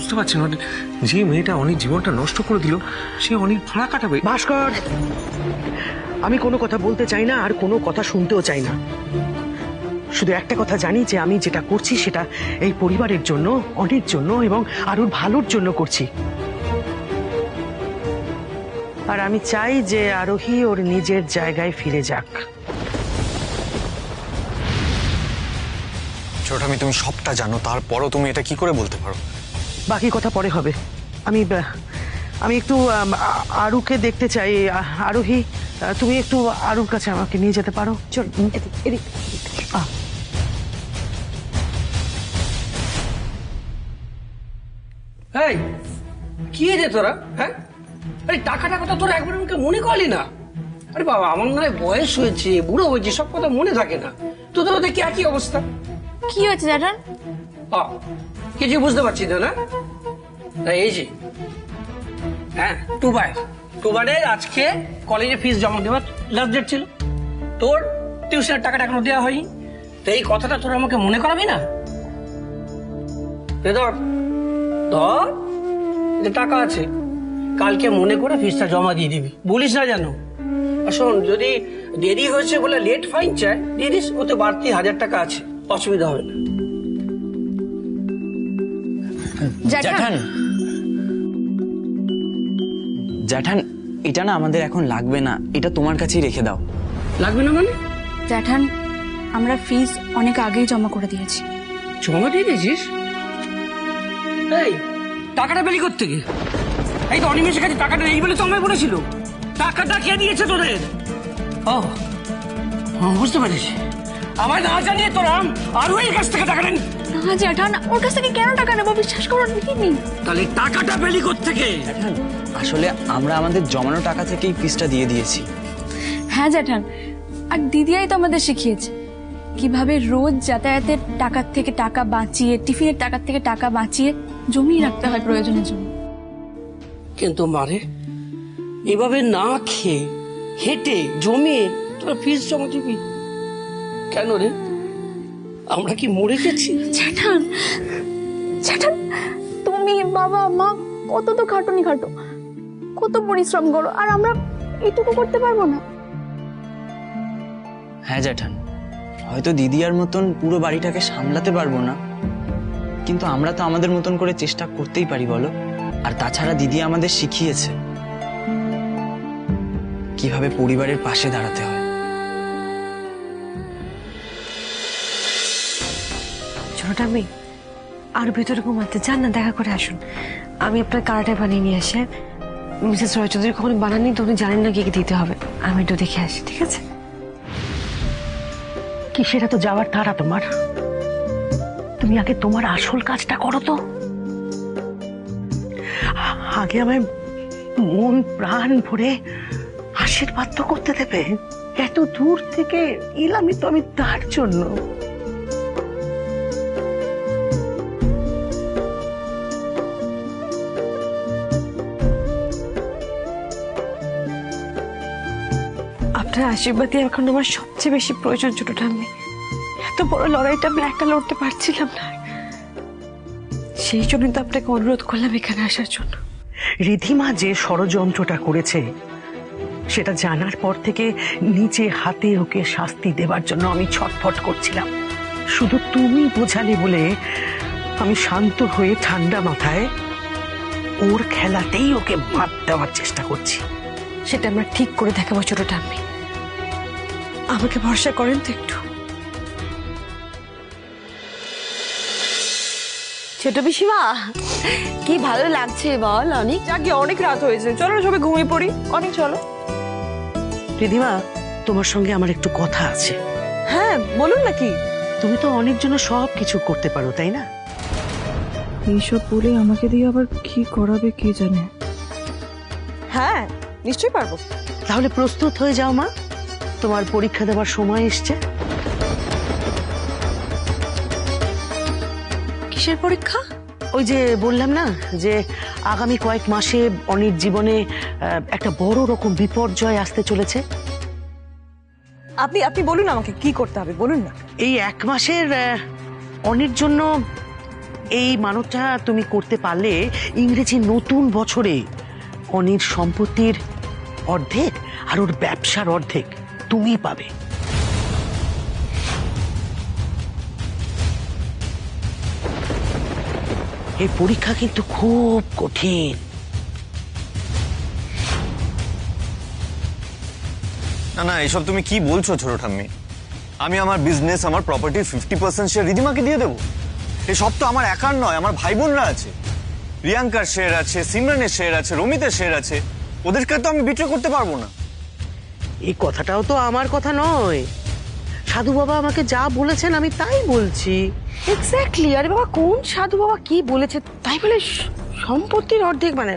বুঝতে পারছি না, যে মেয়েটা অনেক জীবনটা নষ্ট করে দিল সে অনেক ভাড়া কাটাবে। ভাস্কর, আমি কোনো কথা বলতে চাই না আর কোনো কথা শুনতেও চাই না। শুধু একটা কথা জানি যে আমি যেটা করছি সেটা এই পরিবারের জন্য, অনেক জন্য এবং আরোর ভালোর জন্য করছি। আর আমি চাই যে আরোহী ওর নিজের জায়গায় ফিরে যাক। ছোটামি, তুমি সবটা জানো, তারপরও তুমি এটা কি করে বলতে পারো? বাকি কথা পরে হবে। আমি আমি একটু আরুকে দেখতে চাই। আরোহী, তুমি একটু আরুর কাছে আমাকে নিয়ে যেতে পারো? চল এদিক এদিক। এই কি রে তোরা? হ্যাঁ, আরে টাকাটা কথা তোরা একবার আমাকে মনে করলি না? আরে বাবা, আমার নয় বয়স হয়েছে, বুড়ো হয়েছে, সব কথা মনে থাকে না। তোদের ওদের কি একই অবস্থা? কি হয়েছে জ্যাঠান? কিছু বুঝতে পারছি না। না এই যে, হ্যাঁ, টুবারের আজকে কলেজে ফিস জমা দেওয়ার লাস্ট ডেট ছিল। তোর টিউশনের টাকাটা এখনো দেওয়া হয়নি। তো এই কথাটা তোরা আমাকে মনে করাবি না? ধর ধর, টাকা আছে, কালকে মনে করে ফিসটা জমা দিয়ে দিবি, বলিস না জানো। আর শোন, যদি দেরি হয়েছে বলে লেট ফাইন চায় দিয়ে দিস, ওতে বাড়তি 1000 টাকা আছে, অসুবিধা হবে না। জ্যাঠান, জ্যাঠান, এটা না আমাদের এখন লাগবে না, এটা তোমার কাছেই রেখে দাও। লাগবে না মানে? জ্যাঠান, আমরা ফিস অনেক আগেই জমা করে দিয়েছি। জমা দিয়ে দিয়েছিস? এই টাকাটা পেলি কোত্থেকে? এই তো অনিমেষের কাছে টাকাটা নেই বলে তো আমায় বলেছিল। টাকাটা কে দিয়েছে তোদের? ও বুঝতে পারিস, আমায় না জানিয়ে তোরা আরো এই কাছ থেকে টাকা নেন? না জ্যাঠান, ওর কাছ থেকে কেন টাকা নেবো? বিশ্বাস করো, নিইনি। তাহলে টাকাটা পেলি কোত্থেকে? জ্যাঠান, আসলে আমরা আমাদের জমানো টাকা থেকেই ফিসটা দিয়ে দিয়েছি। হ্যাঁ জ্যাঠান, আর দিদিয়াই তো আমাদের শিখিয়েছে কিভাবে রোজ যাতায়াতের টাকার থেকে টাকা বাঁচিয়ে, টিফিনের টাকার থেকে টাকা বাঁচিয়ে জমিয়ে রাখতে হয় প্রয়োজনের জন্য। কিন্তু মারে, এভাবে না খেয়ে হেঁটে জমিয়ে তোরা ফিস জমা দিবি কেন রে? আমরা কি মরে গেছি? জ্যাঠান, জ্যাঠান, তুমি বাবা মা কত তো খাটুনি খাটো, কত পরিশ্রম করো, আর আমরা এটুকু করতে পারবো না? হ্যাঁ জ্যাঠান, হয়তো দিদিয়ার মতন পুরো বাড়িটাকে সামলাতে পারবো না, কিন্তু আমরা তো আমাদের মতন করে চেষ্টা করতেই পারি, বলো? আর তাছাড়া দিদি আমাদের শিখিয়েছে কিভাবে পরিবারের পাশে দাঁড়াতে হয়। ছোটটা মেয়ে, আর ভেতরে ঘুমাতে যান না, দেখা করে আসুন। আমি আপনার কারাটা বানিয়ে নিয়ে আসে। মিসেস রয় চৌধুরী কখনো বানাননি তো উনি জানেন না কি কি দিতে হবে। আমি একটু দেখে আসি, ঠিক আছে? কি সেটা তো যাওয়ার তারা তোমার। তুমি আগে তোমার আসল কাজটা করো তো। আগে আমায় মন প্রাণ ভরে আশীর্বাদ তো করতে দেবে। এত দূর থেকে এলামই তো আমি তার জন্য। আপনার আশীর্বাদই এখন আমার সবচেয়ে বেশি প্রয়োজন ছোটটা। আমি এত বড় লড়াইটা আমি একা লড়তে পারছিলাম না, সেই জন্যই তো আপনাকে অনুরোধ করলাম এখানে আসার জন্য। রিধিমা যে ষড়যন্ত্রটা করেছে সেটা জানার পর থেকে নিজে হাতে ওকে শাস্তি দেবার জন্য আমি ছটফট করছিলাম। শুধু তুমি বোঝালে বলে আমি শান্ত হয়ে ঠান্ডা মাথায় ওর খেলাতেই ওকে বাদ দেওয়ার চেষ্টা করছি। সেটা আমরা ঠিক করে দেখাবো ছোটটা। আমি আমাকে ভরসা করেন তো একটু? ছোট পিসিমা, কি ভালো লাগছে বল? অনেক যাকে অনেক রাত হয়েছে, চলো সবাই ঘুমিয়ে পড়ি। অনেক চলো। রিধিমা, তোমার সঙ্গে আমার একটু কথা আছে। হ্যাঁ বলুন না। কি? তুমি তো অনেক জন্য সব কিছু করতে পারো, তাই না? এইসব বলে আমাকে দিয়ে আবার কি করাবে কে জানে। হ্যাঁ নিশ্চয়ই পারবো। তাহলে প্রস্তুত হয়ে যাও মা, তোমার পরীক্ষা দেওয়ার সময় এসছে। কিসের পরীক্ষা? ওই যে বললাম না যে আগামী কয়েক মাসে অনির জীবনে একটা বড় রকম বিপর্যয় আসতে চলেছে। আপনি আপনি বলুন আমাকে কি করতে হবে, বলুন না। এই এক মাসের অনির জন্য এই মানতটা তুমি করতে পারলে ইংরেজি নতুন বছরে অনির সম্পত্তির অর্ধেক আর ওর ব্যবসার অর্ধেক তুমি পাবে। এই পরীক্ষা কিন্তু খুব কঠিন। না না, এসব তুমি কি বলছো ছোট ঠাম্মি? আমি আমার বিজনেস, আমার প্রপার্টির 50% শেয়ার রিদিমাকে দিয়ে দেবো? এসব তো আমার একার নয়, আমার ভাই বোনরা আছে। রিয়াঙ্কার শেয়ার আছে, সিমরানের শেয়ার আছে, রমিতের শেয়ার আছে। ওদেরকে তো আমি বিট্রে করতে পারবো না। এই কথাটাও তো আমার কথা নয়, সাধু বাবা আমাকে যা বলেছেন আমি তাই বলছি। এক্স্যাক্টলি। আরে বাবা, কোন সাধু বাবা কি বলেছে তাই বলে সম্পত্তির অর্ধেক মানে?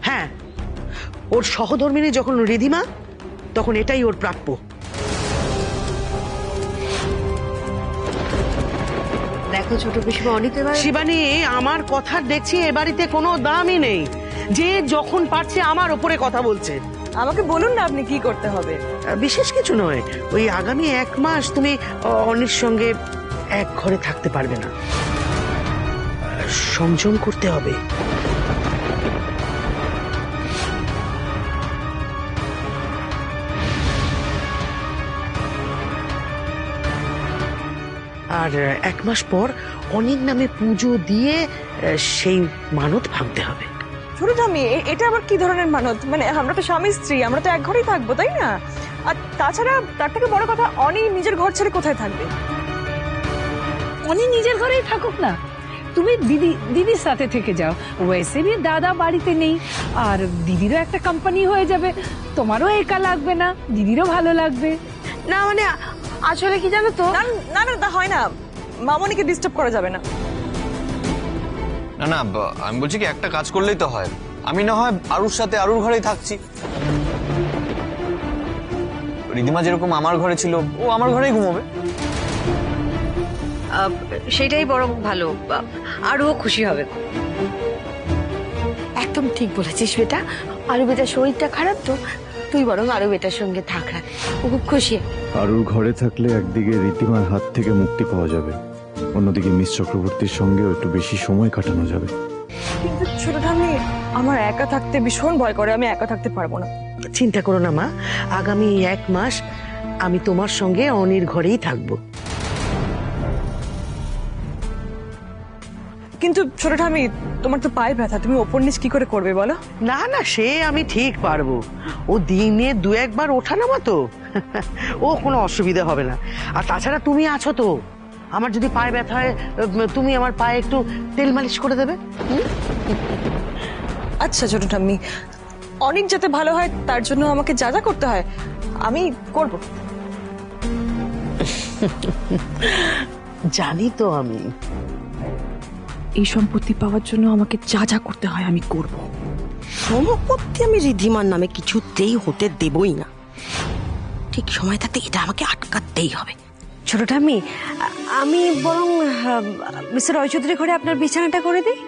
হ্যাঁ, ওর সহধর্মিনী যখন রিধিমা, তখন এটাই ওর প্রাপ্য। দেখো ছোট পিসিমা, অনেক এবার শিবানী, আমার কথার দেখছি এ বাড়িতে কোনো দামই নেই। যে যখন পারছে আমার ওপরে কথা বলছে। আমাকে বলুন না আপনি কি করতে হবে। বিশেষ কিছু নয়, ওই আগামী 1 মাস তুমি অনির সঙ্গে এক ঘরে থাকতে পারবে না, সংযম করতে হবে। আর 1 মাস পর অনির নামে পুজো দিয়ে সেই মানত ভাঙতে হবে। ছোট ঠাম্মি, এটা আবার কি ধরনের মানত? মানে আমরা তো স্বামী স্ত্রী, আমরা তো এক ঘরেই থাকবো, তাই না? আর তাছাড়া তার থেকে বড় কথা, অনি নিজের ঘর ছেড়ে কোথায় থাকবে? অনি নিজের ঘরেই থাকুক না, তুমি দিদির সাথে থেকে যাও। ওয়েসে भी দাদা বাড়িতে নেই, আর দিদিরও একটা কোম্পানি হয়ে যাবে, তোমারও একা লাগবে না, দিদিরও ভালো লাগবে। না মানে আসলে কি জানো তো, না না না, তা হয় না। মামনিকে ডিস্টার্ব করা যাবে না। না না, আমি বলছি কি, একটা কাজ করলেই তো হয়। আমি না হয় আরুর সাথে আরুর ঘরেই থাকছি। রিদিমা যেরকম আমার ঘরে ছিল, ও আমার ঘরেই ঘুমোবে। সেটাই বরং ভালো, আরও খুশি হবে। একদম ঠিক বলেছিস বেটা। আরু বেটার শরীরটা খারাপ তো, তুই বরং আরু বেটার সঙ্গে থাক, ও খুব খুশি। আরুর ঘরে থাকলে একদিকে রীতিমার হাত থেকে মুক্তি পাওয়া যাবে, অন্যদিকে মিস চক্রবর্তীর সঙ্গেও একটু বেশি সময় কাটানো যাবে। কিন্তু ছোট ঠাম্মি, আমার একা থাকতে ভীষণ ভয় করে, আমি একা থাকতে পারবো না। চিন্তা করো না মা, আগামী 1 মাস আমি তোমার সঙ্গে অনির ঘরেই থাকবো। কিন্তু ছোট ঠাম্মি, তোমার তো পায়ে ব্যথা, তুমি ওপর নিচ কি করে করবে বলো? না না, সে আমি ঠিক পারবো। ও দিনে 2-1 বার ওঠানামা তো, ও কোনো অসুবিধা হবে না। আর তাছাড়া তুমি আছো তো, আমার যদি পায়ে ব্যথা হয় তুমি আমার পায়ে একটু তেল মালিশ করে দেবে। আচ্ছা ছোট ঠাম্মি, অনেক যাতে ভালো হয় তার জন্য আমাকে যা যা করতে হয় আমি করব। জানি তো আমি। এই সম্পত্তি পাওয়ার জন্য আমাকে যা যা করতে হয় আমি করব। সম্পত্তি আমি রিধিমার নামে কিছুতেই হতে দেবই না। ঠিক সময় থাকতে এটা আমাকে আটকাতেই হবে। ছোট ঠাম্মি, আমি বরং মিস্টার রয় চৌধুরী ঘরে আপনার বিছানাটা করে দিই।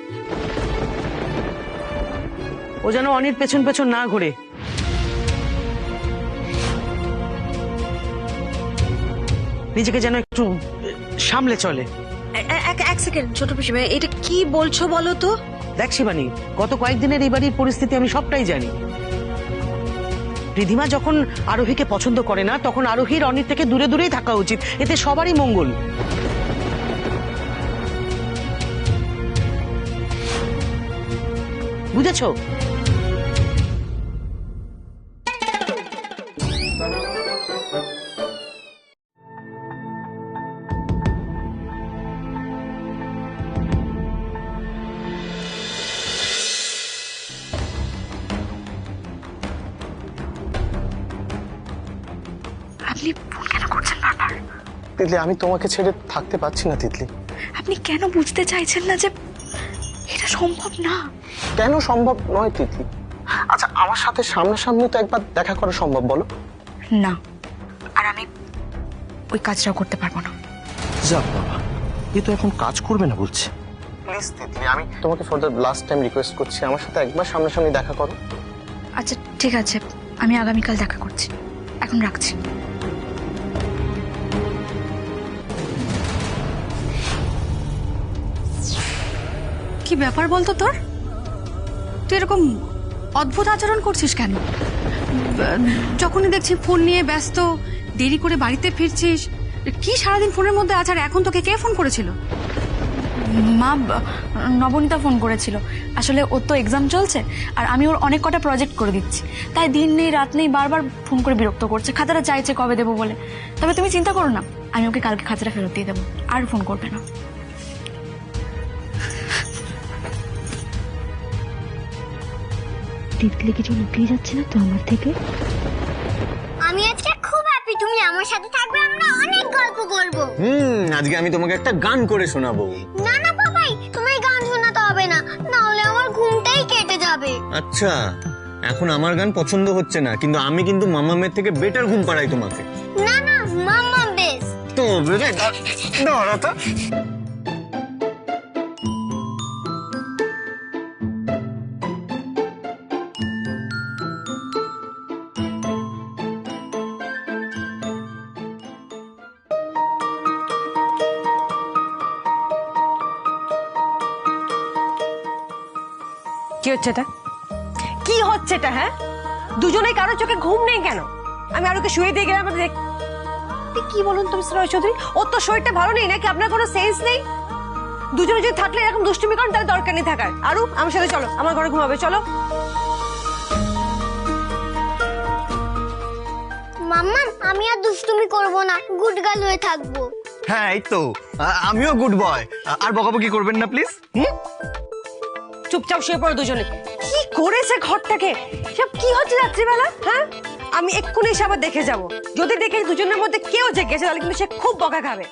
ও যেন অনির পেছন পেছন না ঘুরে। নিজেকে যেন একটু সামলে চলে। এক সেকেন্ড ছোট পিসিমা, এটা কি বলছো বলো তো? দেখ শিবানী, গত কয়েকদিনের এই বাড়ির পরিস্থিতি আমি সবটাই জানি। রিধিমা যখন আরোহীকে পছন্দ করে না, তখন আরোহীর অনির থেকে দূরে দূরেই থাকা উচিত, এতে সবারই মঙ্গল। বুঝেছো? আপনি ভুল কেন করছেন বারবার? তিতলি, আমি তোমাকে ছেড়ে থাকতে পারছি না তিতলি। আপনি কেন বুঝতে চাইছেন না যে এটা সম্ভব না? কেন সম্ভব নয় তিতলি? আচ্ছা, আমার সাথে সামনাসামনি তো একবার দেখা করা সম্ভব, বলো? না, আর আমি ওই কাজটাও করতে পারবো না। যাক বাবা, এ তো এখন কাজ করবে না বলছে। প্লিজ তিতলি, আমি তোমাকে for the last time request করছি, আমার সাথে একবার সামনাসামনি দেখা করো। আচ্ছা ঠিক আছে, আমি আগামীকাল দেখা করছি, এখন রাখছি। ব্যাপার বলতো তোর? তুই এরকম অদ্ভুত আচরণ করছিস কেন? যখনই দেখছি ফোন নিয়ে ব্যস্ত, দেরি করে বাড়িতে ফিরছিস, কি সারাদিন ফোনের মধ্যে আছ? আর এখন তোকে কে ফোন করেছিল? মা, নবনীতা ফোন করেছিল। আসলে ওর তো এক্সাম চলছে আর আমি ওর অনেক কটা প্রজেক্ট করে দিচ্ছি, তাই দিন নেই রাত নেই বারবার ফোন করে বিরক্ত করছে, খাতাটা চাইছে কবে দেবো বলে। তবে তুমি চিন্তা করো না, আমি ওকে কালকে খাতাটা ফেরত দিয়ে দেবো, আর ফোন করবে না। তিতলি কিছু লুকিয়ে যাচ্ছে না তো আমার থেকে? আমি আজকে খুব হ্যাপি, তুমি আমার সাথে থাকবে, আমরা অনেক গল্প করব। আজকে আমি তোমাকে একটা গান করে শোনাবো। না না বাবাই, তোমায় গান শোনাতে হবে না, না হলে আমার ঘুমটাই কেটে যাবে। আচ্ছা, এখন আমার গান পছন্দ হচ্ছে না, কিন্তু আমি কিন্তু মামামের থেকে বেটার ঘুম পাড়াই তোমাকে। না না, মাম্মা বেস্ট। তো দাঁড়া তো। কি হচ্ছে এটা? কি হচ্ছে এটা? হ্যাঁ, দুজনেই কারো চোখে ঘুম নেই কেন? আমি আরোকে শুয়ে দিয়ে গেলাম। কি বলুন তুমি শ্রেয়া চৌধুরী, ওর তো শরীরটা ভালো নেই নাকি? আপনার কোনো সেন্স নেই? দুজনে যদি থাকলে এরকম দুষ্টুমি করেন তাহলে দরকার নেই থাকার। আরু, আমার সাথে চলো, আমার ঘরে ঘুমাবে, চলো। মাম্মা, আমি আর দুষ্টুমি করব না, গুড গার্ল হয়ে থাকবো। হ্যাঁ, এই তো আমিও গুড বয়। আর বকাবকি করবেন না প্লিজ। চুপচাপ শুয়ে পড়ো দুজনে। কি করেছে ঘরটাকে? সব কি হচ্ছে রাত্রিবেলা? হ্যাঁ, আমি এক্ষুনি এসে আবার দেখে যাব। যদি দেখে দুজনের মধ্যে কেউ জেগেছে তাহলে কিন্তু সে খুব বকা খাবে।